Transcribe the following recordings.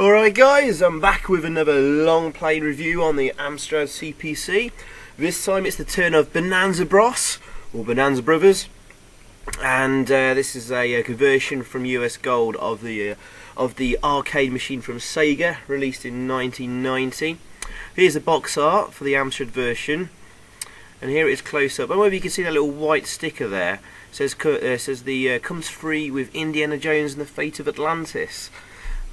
Alright guys, I'm back with another long play review on the AMSTRAD CPC. This time it's the turn of Bonanza Bros, or Bonanza Brothers, and this is a conversion from US Gold of the arcade machine from Sega, released in 1990. Here's the box art for the AMSTRAD version, and here it is close up. I don't know if you can see that little white sticker there. It says comes free with Indiana Jones and the Fate of Atlantis.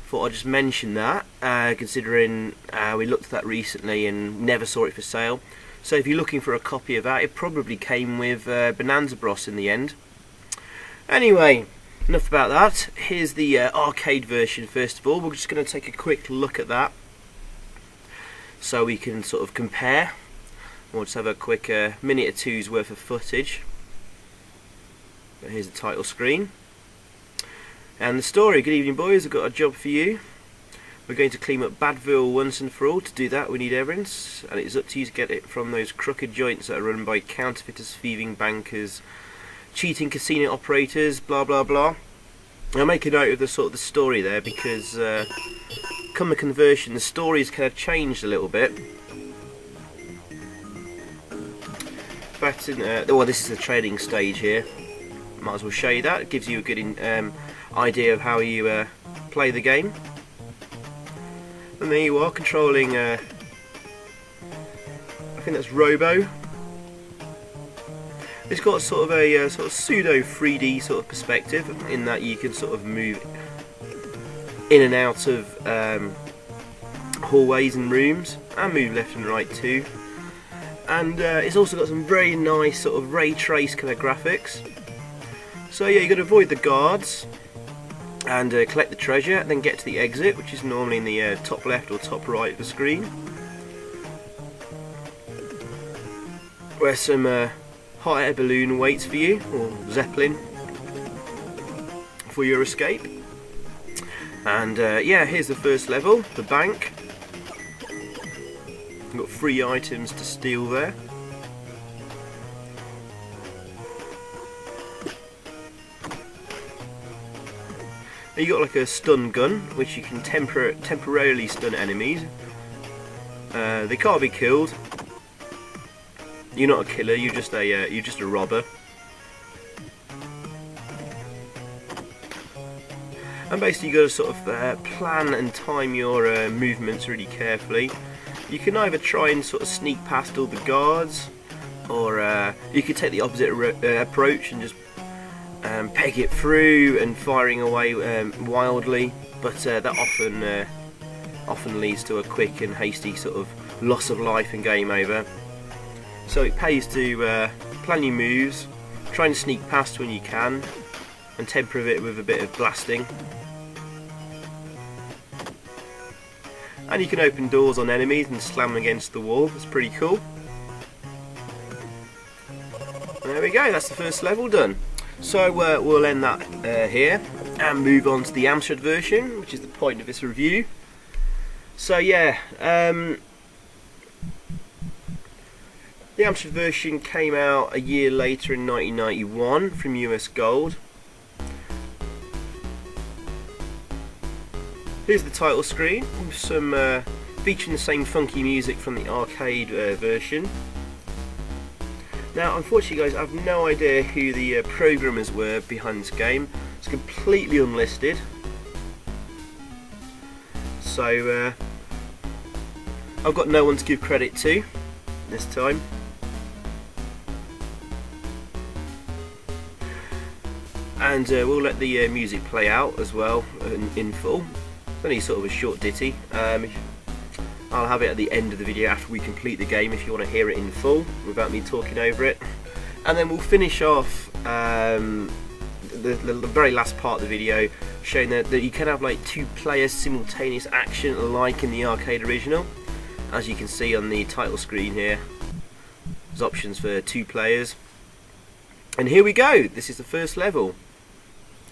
Thought I'd just mention that, considering we looked at that recently and never saw it for sale. So if you're looking for a copy of that, it probably came with Bonanza Bros in the end. Anyway, enough about that. Here's the arcade version first of all. We're just going to take a quick look at that so we can sort of compare. We'll just have a quick minute or two's worth of footage. Here's the title screen. And the story. Good evening boys, I've got a job for you. We're going to clean up Badville once and for all. To do that we need evidence, and it's up to you to get it from those crooked joints that are run by counterfeiters, thieving bankers, cheating casino operators, blah blah blah. I'll make a note of the sort of the story there, because come the conversion the story's kind of changed a little bit. But well, this is the trading stage here. Might as well show you that. It gives you a good idea of how you play the game. And there you are, controlling I think that's Robo. It's got sort of a sort of pseudo 3D sort of perspective, in that you can sort of move in and out of hallways and rooms, and move left and right too. And it's also got some very nice sort of ray trace kind of graphics. So yeah, you've got to avoid the guards and collect the treasure, then get to the exit, which is normally in the top left or top right of the screen, where some hot air balloon waits for you, or zeppelin, for your escape. And yeah, here's the first level, the bank. You've got 3 items to steal there. You got like a stun gun, which you can temporarily stun enemies. They can't be killed. You're not a killer. You're just a robber. And basically, you got to sort of plan and time your movements really carefully. You can either try and sort of sneak past all the guards, or you could take the opposite approach and just peg it through and firing away wildly, but that often leads to a quick and hasty sort of loss of life and game over. So it pays to plan your moves, try and sneak past when you can, and temper it with a bit of blasting. And you can open doors on enemies and slam them against the wall. That's pretty cool. There we go, that's the first level done. So we'll end that here and move on to the AMSTRAD version, which is the point of this review. So yeah, the AMSTRAD version came out a year later in 1991 from US Gold. Here's the title screen, with some featuring the same funky music from the arcade version. Now, unfortunately guys, I have no idea who the programmers were behind this game. It's completely unlisted. So, I've got no one to give credit to this time. And we'll let the music play out as well in full. It's only sort of a short ditty. I'll have it at the end of the video after we complete the game if you want to hear it in full without me talking over it. And then we'll finish off the very last part of the video showing that you can have like 2-player simultaneous action like in the arcade original. As you can see on the title screen here, there's options for 2 players. And here we go, this is the first level.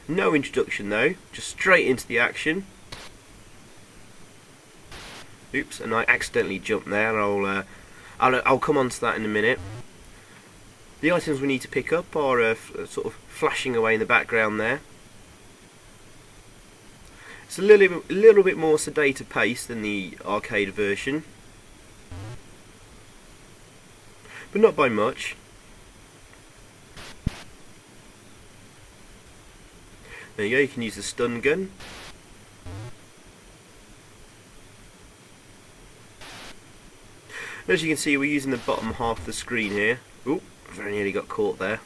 No introduction though, just straight into the action. Oops, and I accidentally jumped there. I'll come on to that in a minute. The items we need to pick up are sort of flashing away in the background there. It's a little bit more sedated pace than the arcade version, but not by much. There you go, you can use the stun gun. As you can see, we're using the bottom half of the screen here. Oop, very nearly got caught there.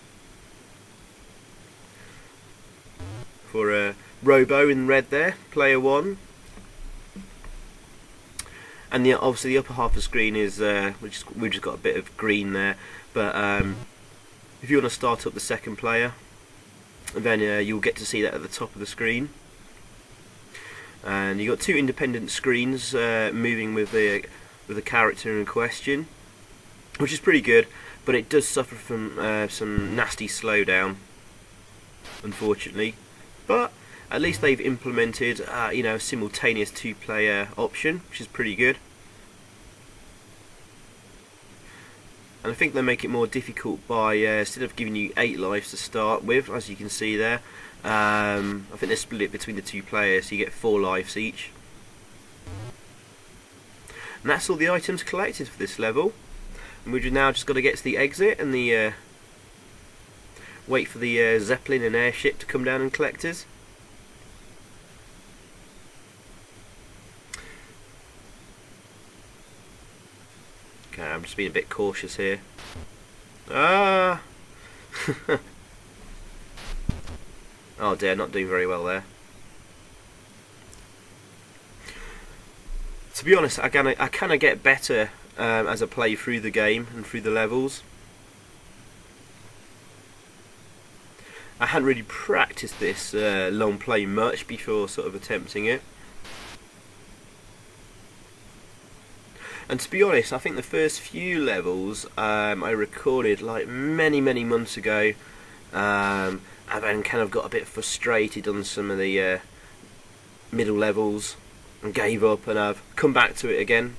For Robo in red there, player 1. And obviously the upper half of the screen is, we've just got a bit of green there. But if you want to start up the second player, then you'll get to see that at the top of the screen. And you've got 2 independent screens moving with the character in question, which is pretty good, but it does suffer from some nasty slowdown, unfortunately. But at least they've implemented you know, a simultaneous 2-player option, which is pretty good. And I think they make it more difficult by instead of giving you 8 lives to start with, as you can see there, I think they split it between the 2 players, so you get 4 lives each. And that's all the items collected for this level. And we've now just got to get to the exit and the wait for the zeppelin and airship to come down and collect us. Okay, I'm just being a bit cautious here. Ah! Oh dear, not doing very well there. To be honest, I kind of get better as I play through the game and through the levels. I hadn't really practiced this long play much before sort of attempting it. And to be honest, I think the first few levels I recorded like many months ago, and then kind of got a bit frustrated on some of the middle levels and gave up, and I've come back to it again.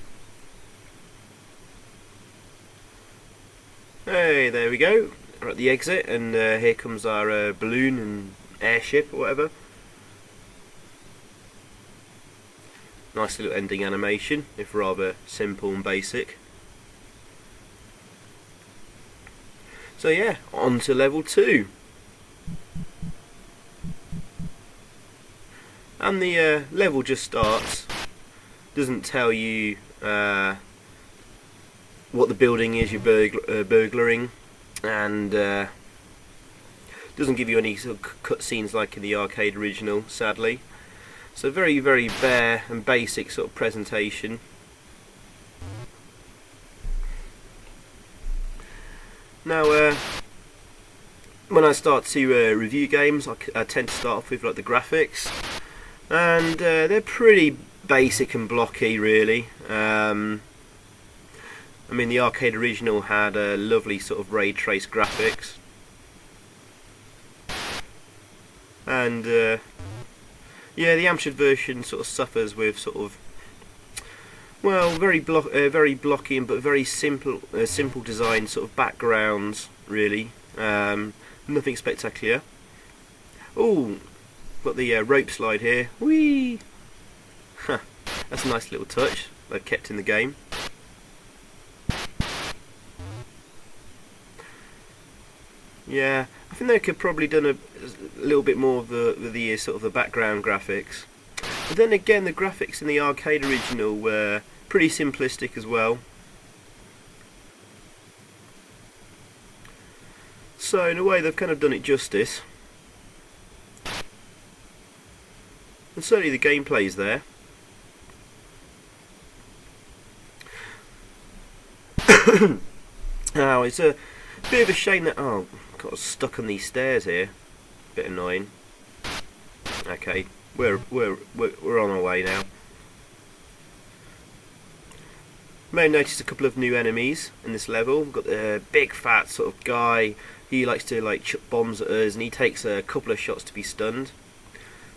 Hey, there we go. We're at the exit, and here comes our balloon and airship or whatever. Nice little ending animation, if rather simple and basic. So yeah, on to level 2. And the level just starts. Doesn't tell you what the building is you're burglaring, and doesn't give you any sort of cutscenes like in the arcade original, sadly. So very bare and basic sort of presentation. Now when I start to review games, I tend to start off with like the graphics, and they're pretty basic and blocky really. I mean, the arcade original had a lovely sort of ray trace graphics, and yeah, the AMSTRAD version sort of suffers with sort of, well, very blocky but very simple design sort of backgrounds really. Nothing spectacular. Oh, got the rope slide here. Whee! Huh, that's a nice little touch they've kept in the game. Yeah, I think they could probably done a little bit more of the sort of the background graphics. But then again, the graphics in the arcade original were pretty simplistic as well. So in a way, they've kind of done it justice. And certainly the gameplay's there. Now it's a bit of a shame that got stuck on these stairs here. Bit annoying. Okay, we're on our way now. May have noticed a couple of new enemies in this level. We've got the big fat sort of guy. He likes to like chuck bombs at us, and he takes a couple of shots to be stunned.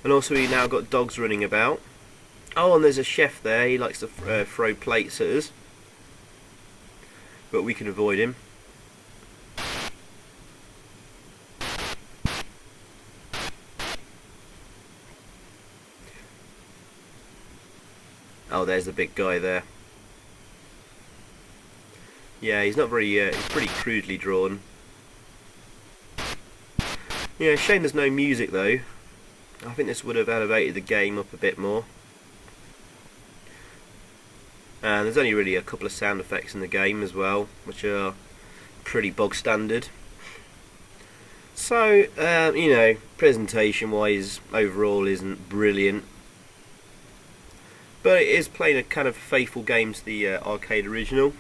And also we now got dogs running about. Oh, and there's a chef there. He likes to throw plates at us, but we can avoid him. Oh, there's the big guy there. Yeah, he's not very, he's pretty crudely drawn. Yeah, shame there's no music though. I think this would have elevated the game up a bit more. And there's only really a couple of sound effects in the game as well, which are pretty bog standard. So, you know, presentation wise, overall isn't brilliant. But it is playing a kind of faithful game to the arcade original.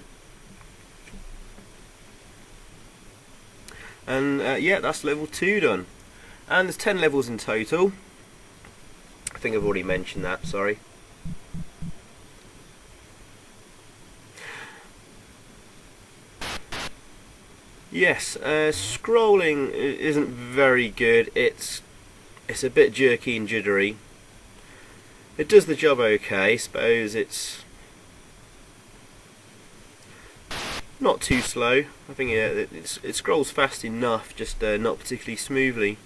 And yeah, that's level 2 done. And there's 10 levels in total. I think I've already mentioned that, sorry. Yes, scrolling isn't very good. It's a bit jerky and jittery. It does the job okay. Suppose it's not too slow. I think it scrolls fast enough, just not particularly smoothly.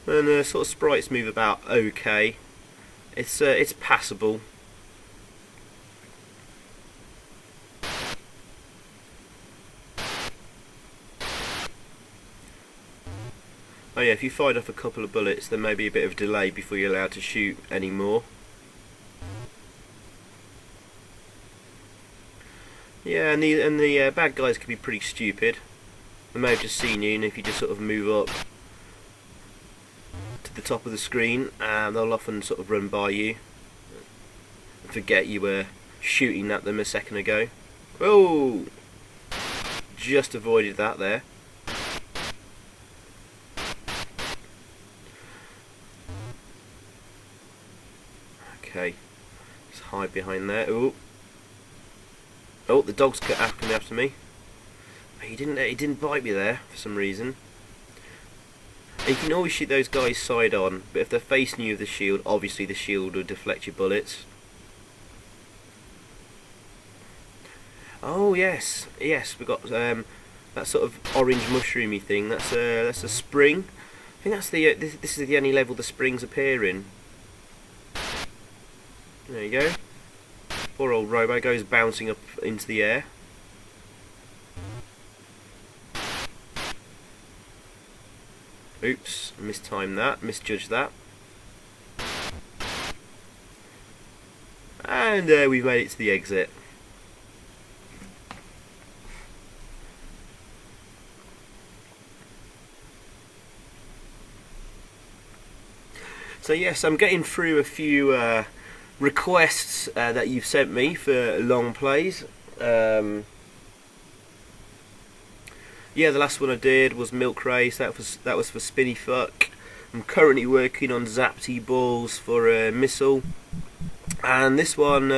And sort of sprites move about okay. It's passable. Oh yeah, if you fired off a couple of bullets, there may be a bit of delay before you're allowed to shoot any more. Yeah, and the bad guys can be pretty stupid. They may have just seen you, and if you just sort of move up to the top of the screen, they'll often sort of run by you and forget you were shooting at them a second ago. Oh! Just avoided that there. Okay, let's hide behind there. Ooh. Oh, the dog's coming after me. He didn't bite me there for some reason. And you can always shoot those guys side on, but if they're facing you with the shield, obviously the shield will deflect your bullets. Oh yes, yes, we've got that sort of orange mushroomy thing. That's a spring. I think that's the this is the only level the springs appear in. There you go. Poor old Robo goes bouncing up into the air. Oops, mistimed that, misjudged that. And we've made it to the exit. So yes, I'm getting through a few requests that you've sent me for long plays. Yeah, the last one I did was Milk Race. That was for Spinny Fuck. I'm currently working on Zapty Balls for Missile, and this one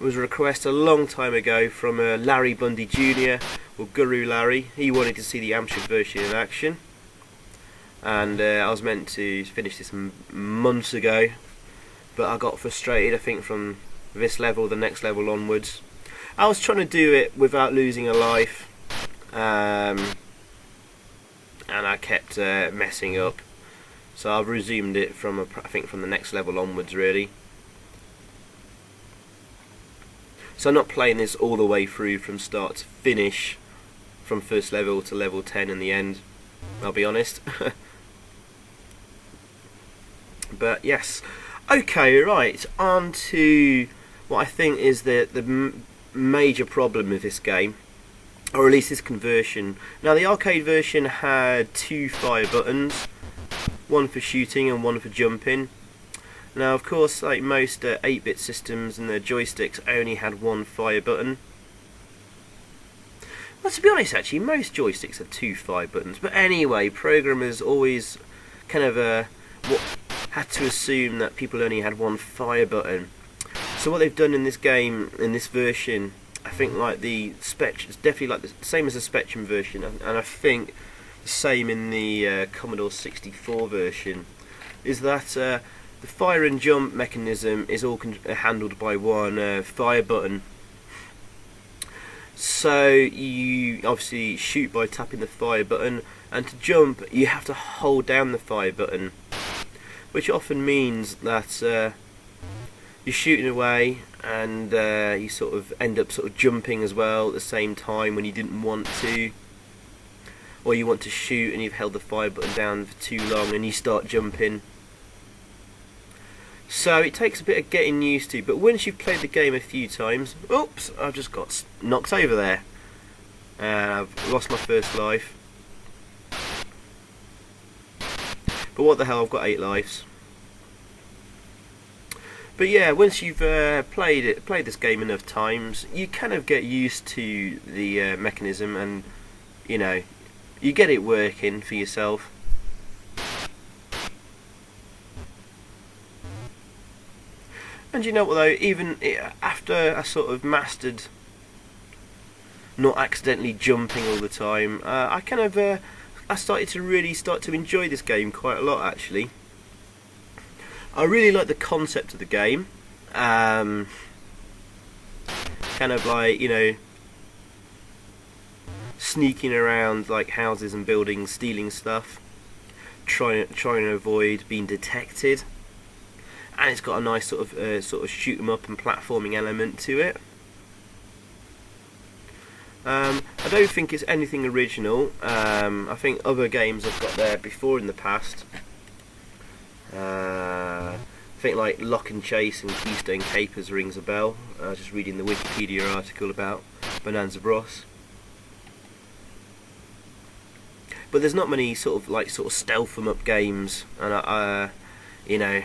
was a request a long time ago from Larry Bundy Jr. or Guru Larry. He wanted to see the AMSTRAD version in action, and I was meant to finish this months ago. But I got frustrated, I think, from this level, the next level onwards. I was trying to do it without losing a life, and I kept messing up. So I've resumed it from, I think, from the next level onwards, really. So I'm not playing this all the way through from start to finish, from first level to level 10 in the end, I'll be honest. But yes. Okay, right, on to what I think is the major problem with this game, or at least this conversion. Now, the arcade version had 2 fire buttons, one for shooting and one for jumping. Now, of course, like most 8-bit systems and their joysticks only had 1 fire button. Well, to be honest, actually, most joysticks have 2 fire buttons. But anyway, programmers always kind of had to assume that people only had 1 fire button. So what they've done in this game, in this version, I think like the Spectrum, it's definitely like the same as the Spectrum version, and I think the same in the Commodore 64 version, is that the fire and jump mechanism is all handled by 1 fire button. So you obviously shoot by tapping the fire button, and to jump you have to hold down the fire button, which often means that you're shooting away, and you sort of end up sort of jumping as well at the same time when you didn't want to, or you want to shoot and you've held the fire button down for too long and you start jumping. So it takes a bit of getting used to, but once you've played the game a few times, oops, I've just got knocked over there. I've lost my first life. But what the hell, I've got 8 lives. But yeah, once you've played this game enough times, you kind of get used to the mechanism, and you know, you get it working for yourself. And you know what though, even after I sort of mastered not accidentally jumping all the time, I kind of I started to really enjoy this game quite a lot actually. I really like the concept of the game, kind of like, you know, sneaking around like houses and buildings, stealing stuff, trying to avoid being detected. And it's got a nice sort of shoot 'em up and platforming element to it. I don't think it's anything original. I think other games have got there before in the past. I think like Lock and Chase and Keystone Capers rings a bell. Just reading the Wikipedia article about Bonanza Bros. But there's not many sort of stealth 'em up games, and you know,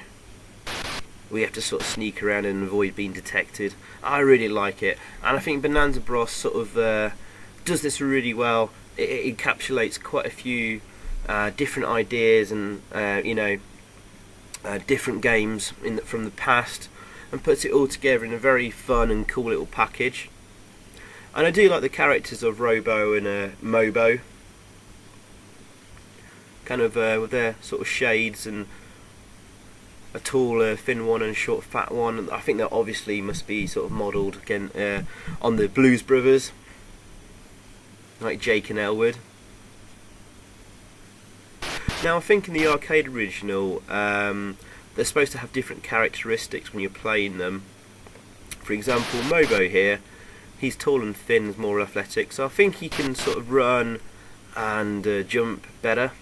we have to sort of sneak around and avoid being detected. I really like it, and I think Bonanza Bros sort of does this really well. It encapsulates quite a few different ideas and you know, different games from the past, and puts it all together in a very fun and cool little package. And I do like the characters of Robo and Mobo, kind of with their sort of shades, and a tall thin one and a short fat one. I think that obviously must be sort of modelled again on the Blues Brothers, like Jake and Elwood. Now I think in the arcade original they're supposed to have different characteristics when you're playing them. For example, Mobo here, he's tall and thin, is more athletic, so I think he can sort of run and jump better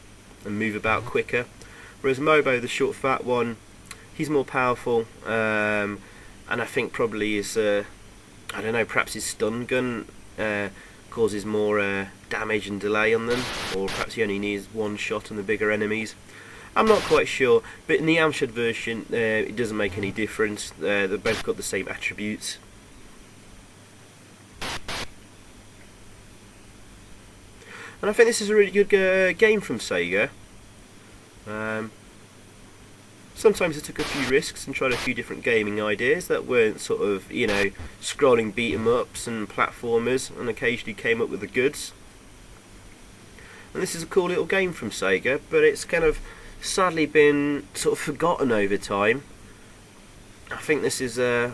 and move about quicker. Whereas Mobo, the short fat one, he's more powerful, and I think probably his, I don't know, perhaps his stun gun causes more damage and delay on them, or perhaps he only needs one shot on the bigger enemies. I'm not quite sure, but in the AMSTRAD version it doesn't make any difference. They've both got the same attributes. And I think this is a really good game from Sega. Sometimes I took a few risks and tried a few different gaming ideas that weren't sort of, you know, scrolling beat 'em ups and platformers, and occasionally came up with the goods. And this is a cool little game from Sega, but it's kind of sadly been sort of forgotten over time. I think this is I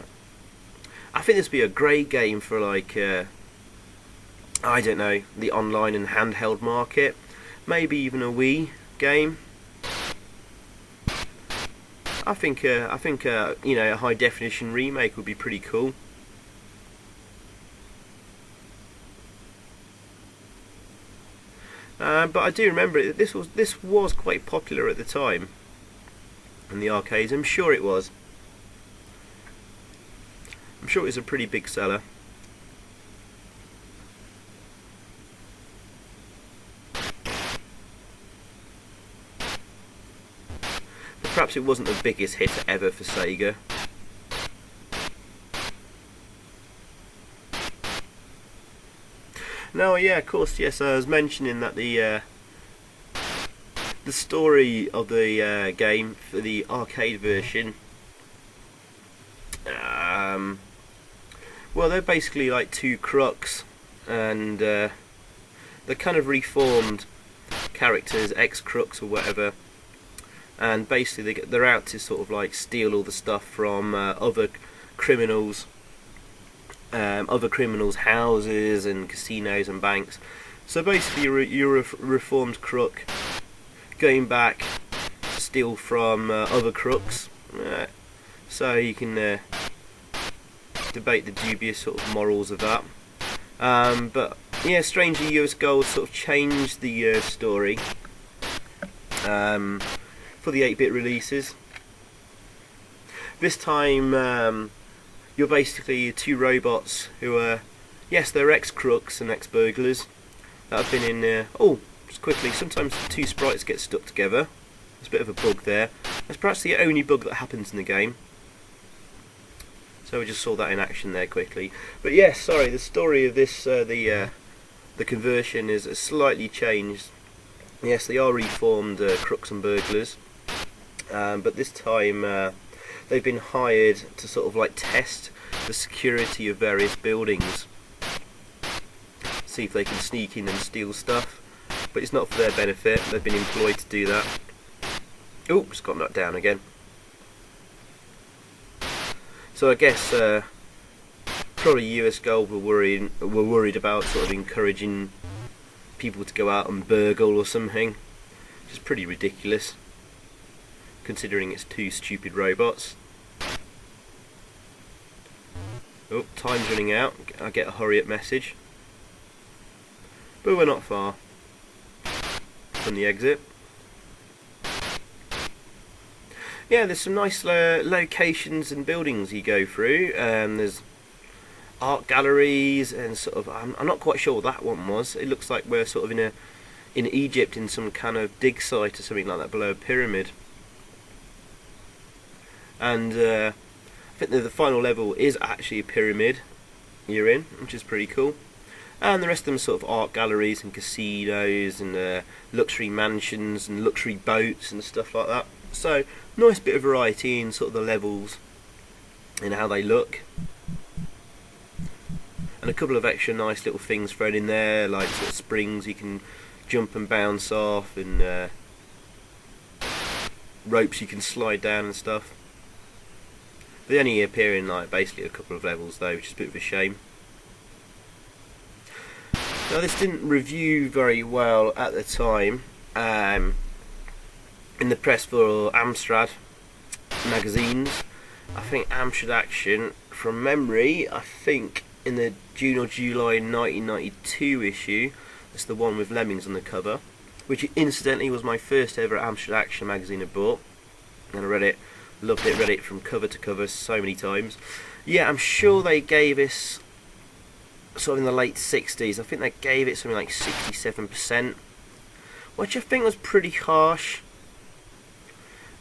think this would be a great game for like I don't know, the online and handheld market, maybe even a Wii game. I think you know, a high definition remake would be pretty cool. But I do remember this was quite popular at the time in the arcades. I'm sure it was. I'm sure it was a pretty big seller. Perhaps it wasn't the biggest hit ever for Sega. Now, yeah, of course, yes, I was mentioning that the story of the game for the arcade version, well, they're basically like two crooks, and they're kind of reformed characters, ex-crooks or whatever. And basically they're out to sort of like steal all the stuff from other criminals' houses and casinos and banks. So basically you're a reformed crook going back to steal from other crooks. So you can debate the dubious sort of morals of that. But yeah, strangely, US Gold sort of changed the story for the 8-bit releases. This time, you're basically two robots who are, yes, they're ex-crooks and ex-burglars that have been in. Oh, just quickly, sometimes two sprites get stuck together. There's a bit of a bug there. That's perhaps the only bug that happens in the game. So we just saw that in action there quickly. But yes, sorry, the story of this, the conversion is slightly changed. Yes, they are reformed crooks and burglars, but this time they've been hired to sort of like test the security of various buildings, see if they can sneak in and steal stuff. But it's not for their benefit. They've been employed to do that. Oh, just got knocked down again. So I guess probably US Gold were worried about sort of encouraging people to go out and burgle or something, which is pretty ridiculous considering it's two stupid robots. Oh, time's running out. I get a hurry up message, but we're not far from the exit. Yeah, there's some nice locations and buildings you go through. There's art galleries and sort of, I'm not quite sure what that one was. It looks like we're sort of in Egypt in some kind of dig site or something like that below a pyramid. And I think the final level is actually a pyramid you're in, which is pretty cool. And the rest of them are sort of art galleries and casinos and luxury mansions and luxury boats and stuff like that. So, nice bit of variety in sort of the levels and how they look. And a couple of extra nice little things thrown in there, like sort of springs you can jump and bounce off, and ropes you can slide down and stuff. They only appear in like basically a couple of levels though, which is a bit of a shame. Now this didn't review very well at the time. In the press for Amstrad magazines, I think Amstrad Action, from memory, I think in the June or July 1992 issue, that's the one with lemmings on the cover, which incidentally was my first ever Amstrad Action magazine I bought, and I read it, loved it, read it from cover to cover so many times. Yeah, I'm sure they gave us sort of in the late 60s, I think they gave it something like 67%, which I think was pretty harsh.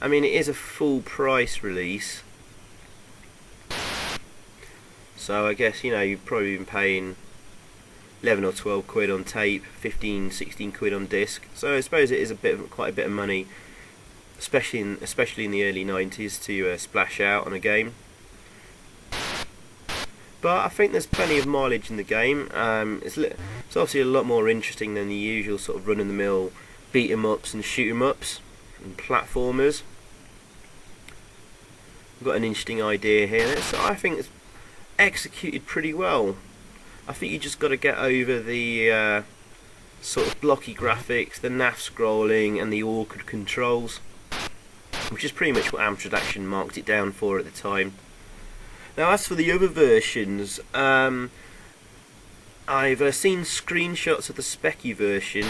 I mean, it is a full price release, so I guess, you know, you've probably been paying 11 or 12 quid on tape, 15, 16 quid on disc, so I suppose it is quite a bit of money, especially in the early 90s, to splash out on a game. But I think there's plenty of mileage in the game. It's obviously a lot more interesting than the usual sort of run-of-the-mill beat 'em ups and shoot 'em ups and platformers. I've got an interesting idea here, so I think it's executed pretty well. I think you just got to get over the sort of blocky graphics, the naff scrolling and the awkward controls, which is pretty much what Amstrad Action marked it down for at the time. Now as for the other versions, I've seen screenshots of the Specky version,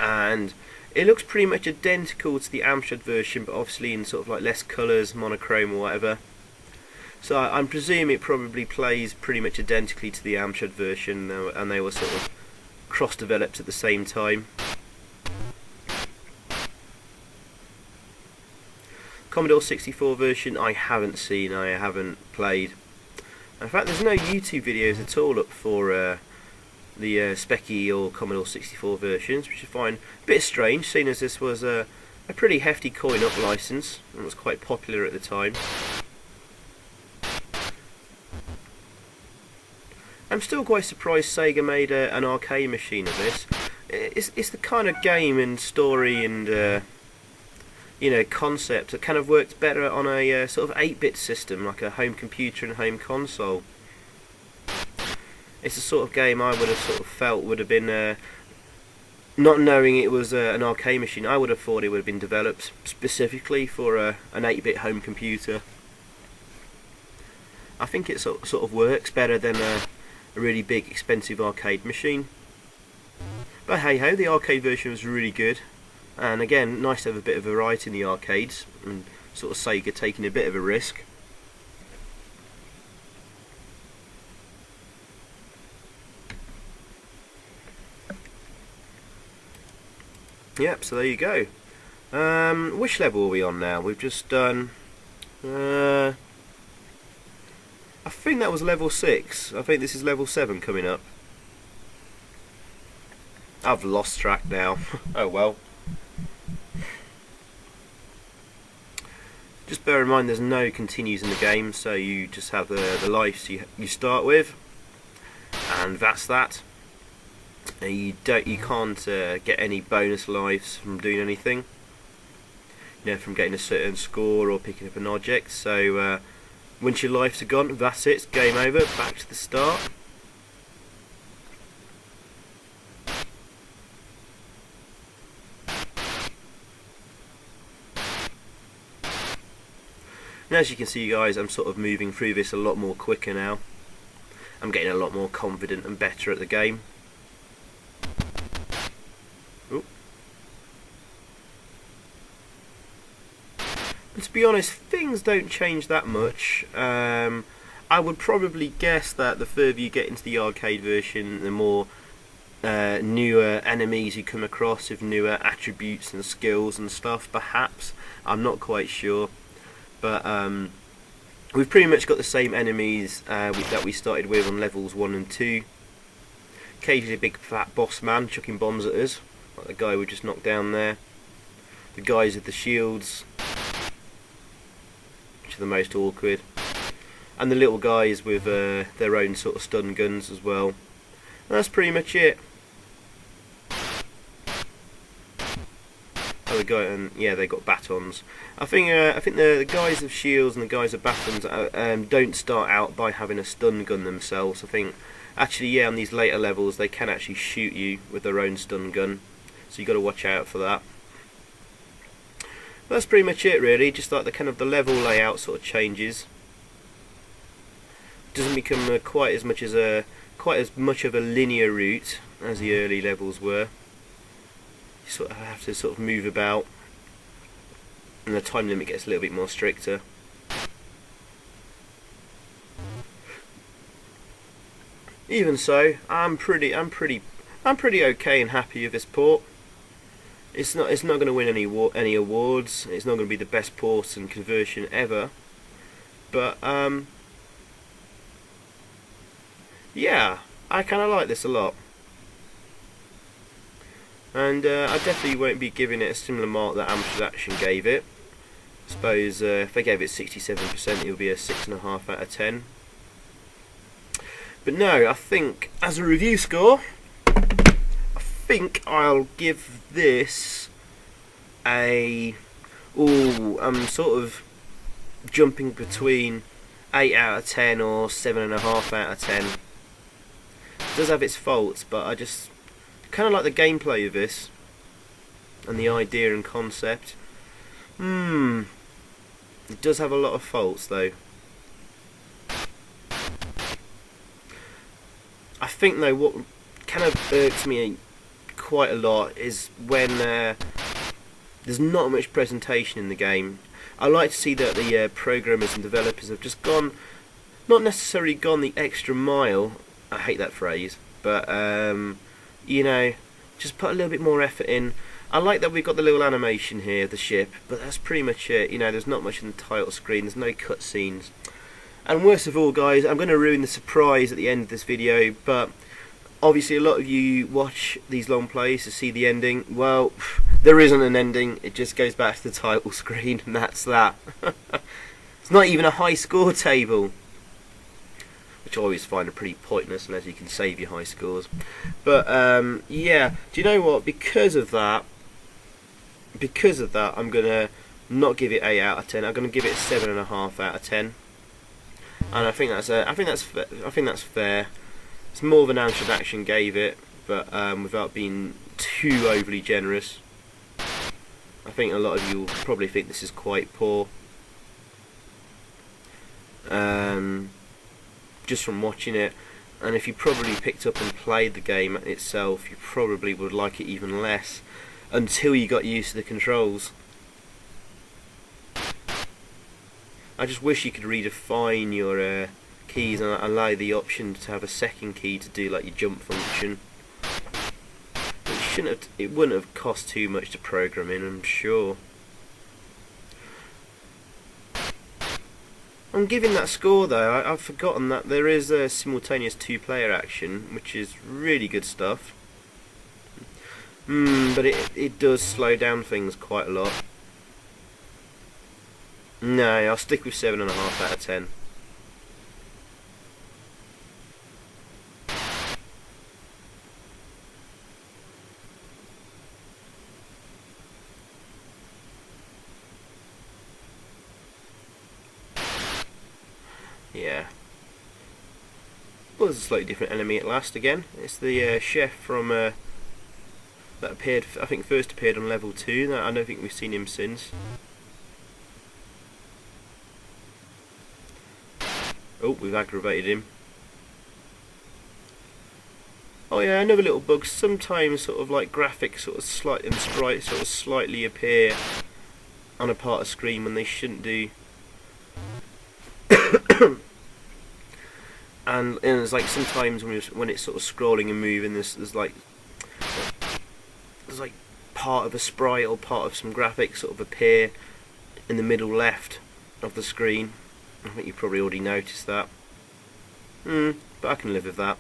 and it looks pretty much identical to the Amstrad version, but obviously in sort of like less colours, monochrome or whatever. So I'm presuming it probably plays pretty much identically to the Amstrad version, and they were sort of cross-developed at the same time. Commodore 64 version I haven't seen, I haven't played. In fact, there's no YouTube videos at all up for the Specky or Commodore 64 versions, which I find a bit strange, seeing as this was a pretty hefty coin-up license and was quite popular at the time. I'm still quite surprised Sega made an arcade machine of this. It's the kind of game and story and you know, concept that kind of worked better on a sort of 8-bit system, like a home computer and home console. It's the sort of game I would have sort of felt would have been, not knowing it was an arcade machine, I would have thought it would have been developed specifically for an 8-bit home computer. I think it sort of works better than a really big expensive arcade machine. But hey ho, the arcade version was really good, and again, nice to have a bit of variety in the arcades, and sort of Sega taking a bit of a risk. Yep, so there you go. Which level are we on now? We've just done... I think that was level 6. I think this is level 7 coming up. I've lost track now. Oh well. Just bear in mind there's no continues in the game, so you just have the lives you start with, and that's that. You can't get any bonus lives from doing anything, you know, from getting a certain score or picking up an object. So once your lives are gone, that's it, it's game over, back to the start. And as you can see, guys, I'm sort of moving through this a lot more quicker now. I'm getting a lot more confident and better at the game. Ooh. But to be honest, things don't change that much. I would probably guess that the further you get into the arcade version, the more newer enemies you come across with newer attributes and skills and stuff, perhaps. I'm not quite sure. But we've pretty much got the same enemies that we started with on levels 1 and 2. Occasionally a big fat boss man chucking bombs at us, like the guy we just knocked down there. The guys with the shields, which are the most awkward. And the little guys with their own sort of stun guns as well. And that's pretty much it. Oh, the guy, and yeah, they got batons. I think the guys with shields and the guys with batons don't start out by having a stun gun themselves. I think actually, yeah, on these later levels they can actually shoot you with their own stun gun, so you got to watch out for that. But that's pretty much it, really. Just like the level layout sort of changes. Doesn't become quite as much of a linear route as the early levels were. You sort of have to sort of move about, and the time limit gets a little bit more stricter. Even so, I'm pretty okay and happy with this port. It's not going to win any awards. It's not going to be the best port and conversion ever, but yeah, I kind of like this a lot. And I definitely won't be giving it a similar mark that AMSTRAD gave it. I suppose if they gave it 67%, it would be a 6.5 out of 10. But no, I think as a review score, I think I'll give this a... Ooh, I'm sort of jumping between 8 out of 10 or 7.5 out of 10. It does have its faults, but I just kind of like the gameplay of this and the idea and concept. It does have a lot of faults though. I think though what kind of irks me quite a lot is when there's not much presentation in the game. I like to see that the programmers and developers have just not necessarily gone the extra mile. I hate that phrase, but you know, just put a little bit more effort in. I like that we've got the little animation here of the ship, but that's pretty much it. You know, there's not much in the title screen, there's no cutscenes. And worst of all, guys, I'm going to ruin the surprise at the end of this video, but obviously a lot of you watch these long plays to see the ending. Well, there isn't an ending, it just goes back to the title screen, and that's that. It's not even a high score table, which I always find are pretty pointless unless you can save your high scores. But yeah, do you know what? Because of that, I'm gonna not give it 8 out of 10. I'm gonna give it 7.5 out of 10. And I think that's fair. It's more than AMSTRAD gave it, but without being too overly generous. I think a lot of you will probably think this is quite poor. just from watching it. And if you probably picked up and played the game itself, you probably would like it even less until you got used to the controls. I just wish you could redefine your keys and allow the option to have a second key to do like your jump function. It wouldn't have cost too much to program in, I'm sure. I'm giving that score though. I've forgotten that there is a simultaneous two-player action, which is really good stuff. But it does slow down things quite a lot. No, I'll stick with 7.5 out of 10. Yeah. Well, there's a slightly different enemy at last again. It's the chef from that appeared, I think, first appeared on level 2. I don't think we've seen him since. Oh, we've aggravated him. Oh yeah, another little bug. Sometimes sort of like graphics sort of slight and sprites sort of slightly appear on a part of screen when they shouldn't do. And it's like sometimes when it's sort of scrolling and moving, there's like part of a sprite or part of some graphics sort of appear in the middle left of the screen. I think you probably already noticed that. But I can live with that.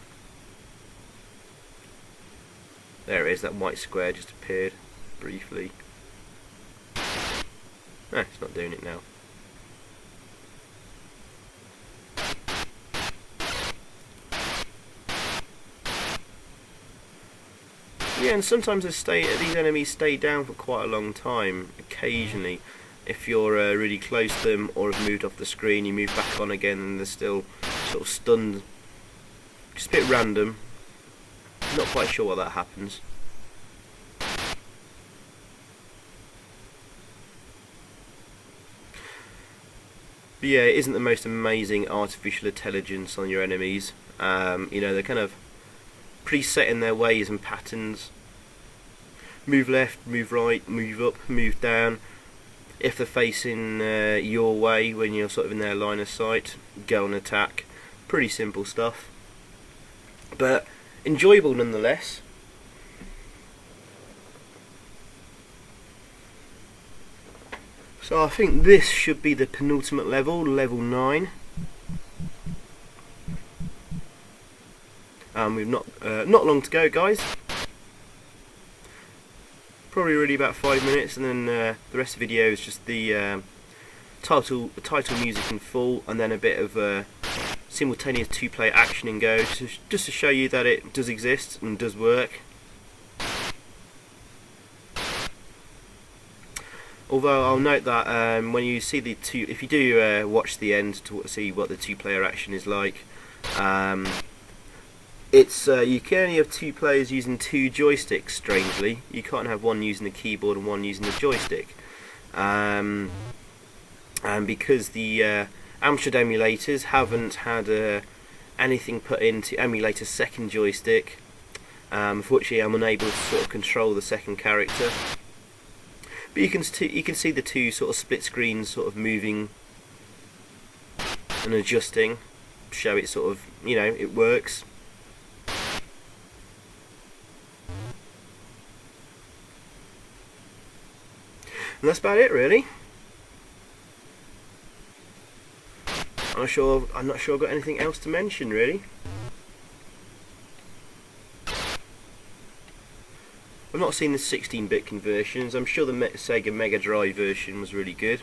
There it is, that white square just appeared briefly. It's not doing it now. Yeah, and sometimes these enemies stay down for quite a long time. Occasionally, if you're really close to them or have moved off the screen, you move back on again and they're still sort of stunned. Just a bit random. Not quite sure why that happens. But yeah, it isn't the most amazing artificial intelligence on your enemies. You know, they're kind of preset in their ways and patterns. Move left, move right, move up, move down. If they're facing your way when you're sort of in their line of sight, go and attack. Pretty simple stuff, but enjoyable nonetheless. So I think this should be the penultimate level, level 9. We've not long to go, guys. Probably really about 5 minutes, and then the rest of the video is just the title music in full, and then a bit of simultaneous two-player action and go, just to show you that it does exist and does work. Although I'll note that when you see the two, if you do watch the end to see what the two-player action is like, it's you can only have 2 players using 2 joysticks. Strangely, you can't have one using the keyboard and one using the joystick. And because the AMSTRAD emulators haven't had anything put in to emulate a second joystick, unfortunately I'm unable to sort of control the second character. But you can see the 2 sort of split screens sort of moving and adjusting, show it sort of, you know, it works. And that's about it, really. I'm not sure I've got anything else to mention, really. I've not seen the 16-bit conversions. I'm sure the Sega Mega Drive version was really good.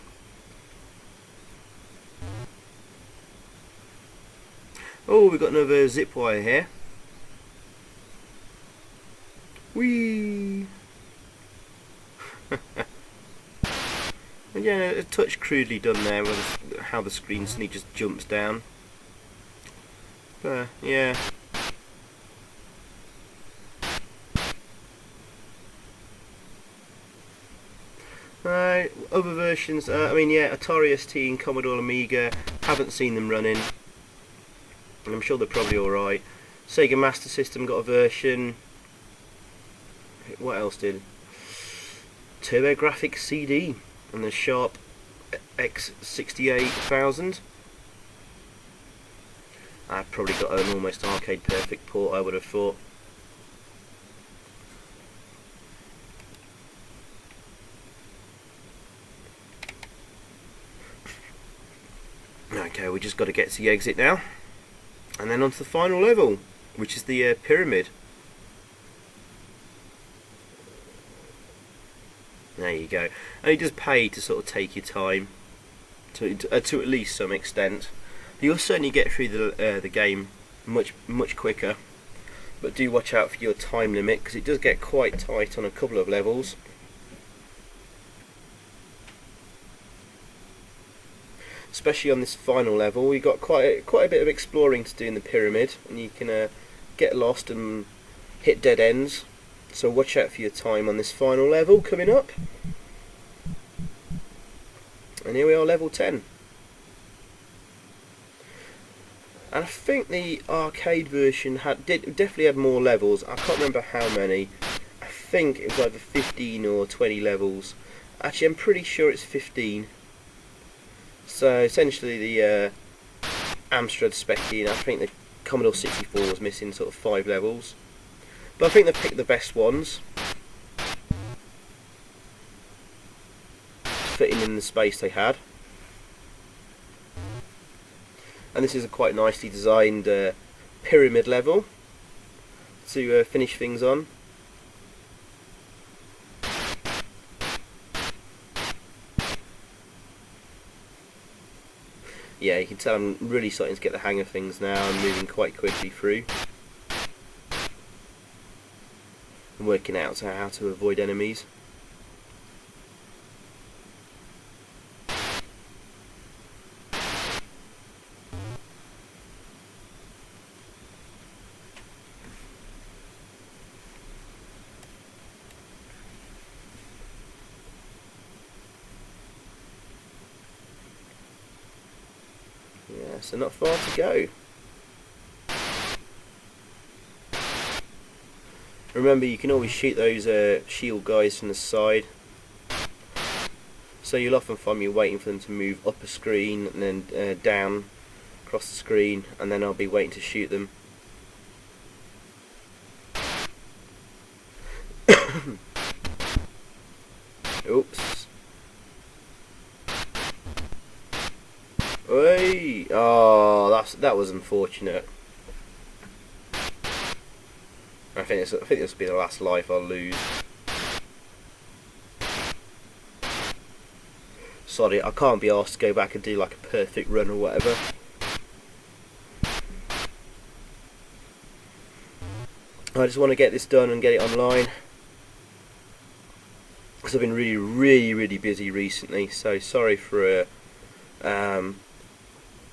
Oh, we've got another zip wire here. Whee! Yeah, a touch crudely done there with how the screen suddenly just jumps down. But yeah. Other versions, I mean, yeah, Atari ST and Commodore Amiga, haven't seen them running. and I'm sure they're probably alright. Sega Master System got a version. What else did? TurboGrafx CD and the Sharp X68000. I've probably got an almost arcade perfect port, I would have thought. Okay, we just got to get to the exit now, and then on to the final level, which is the pyramid. There you go. And it does pay to sort of take your time, to at least some extent. You'll certainly get through the game much quicker, but do watch out for your time limit, because it does get quite tight on a couple of levels. Especially on this final level, we've got quite a bit of exploring to do in the pyramid, and you can get lost and hit dead ends. So watch out for your time on this final level coming up. And here we are, level 10. And I think the arcade version definitely had more levels. I can't remember how many. I think it was either 15 or 20 levels. Actually, I'm pretty sure it's 15. So essentially the AMSTRAD Speccy, I think the Commodore 64 was missing sort of 5 levels. But I think they picked the best ones, fitting in the space they had. And this is a quite nicely designed pyramid level to finish things on. Yeah, you can tell I'm really starting to get the hang of things now. I'm moving quite quickly through. I'm working out how to avoid enemies. Yeah, so not far to go. Remember, you can always shoot those shield guys from the side. So you'll often find me waiting for them to move up a screen and then down across the screen, and then I'll be waiting to shoot them. Oops. Oi! Oh, that was unfortunate. I think this will be the last life I'll lose. Sorry, I can't be asked to go back and do like a perfect run or whatever. I just want to get this done and get it online, because I've been really busy recently. So sorry for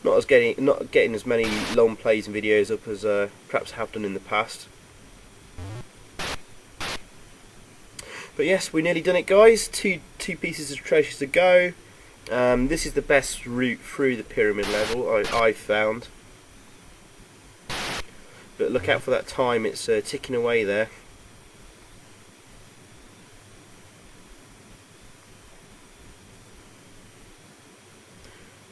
not getting as many long plays and videos up as perhaps I have done in the past. But yes, we're nearly done it, guys. Two pieces of treasure to go. This is the best route through the pyramid level I've found. But look out for that time, it's ticking away there.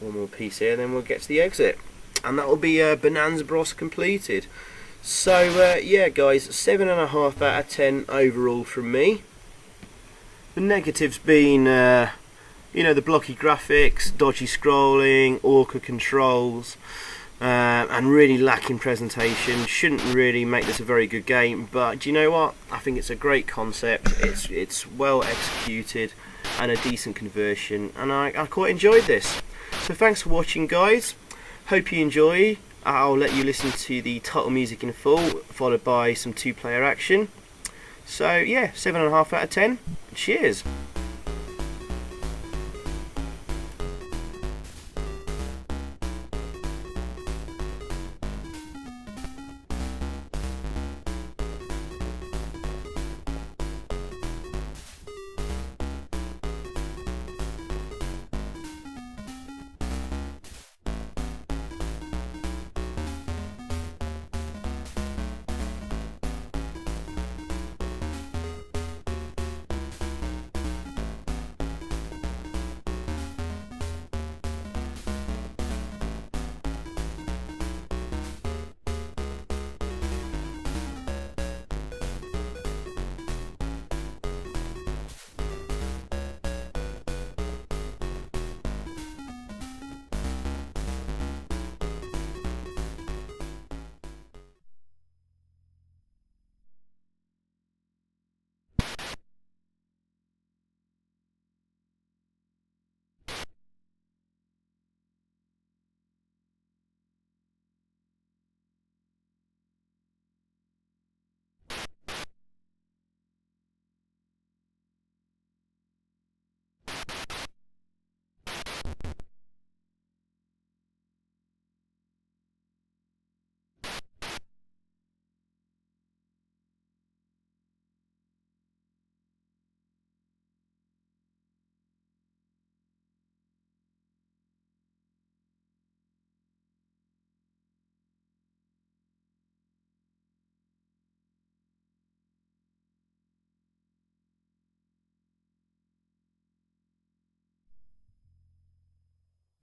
One more piece here, then we'll get to the exit. And that will be Bonanza Bros completed. So yeah guys, 7.5 out of 10 overall from me. The negatives being, you know, the blocky graphics, dodgy scrolling, awkward controls, and really lacking presentation. Shouldn't really make this a very good game, but do you know what? I think it's a great concept. It's well executed and a decent conversion, and I quite enjoyed this. So thanks for watching, guys. Hope you enjoy. I'll let you listen to the title music in full, followed by some 2-player action. So yeah, 7.5 out of 10. Cheers.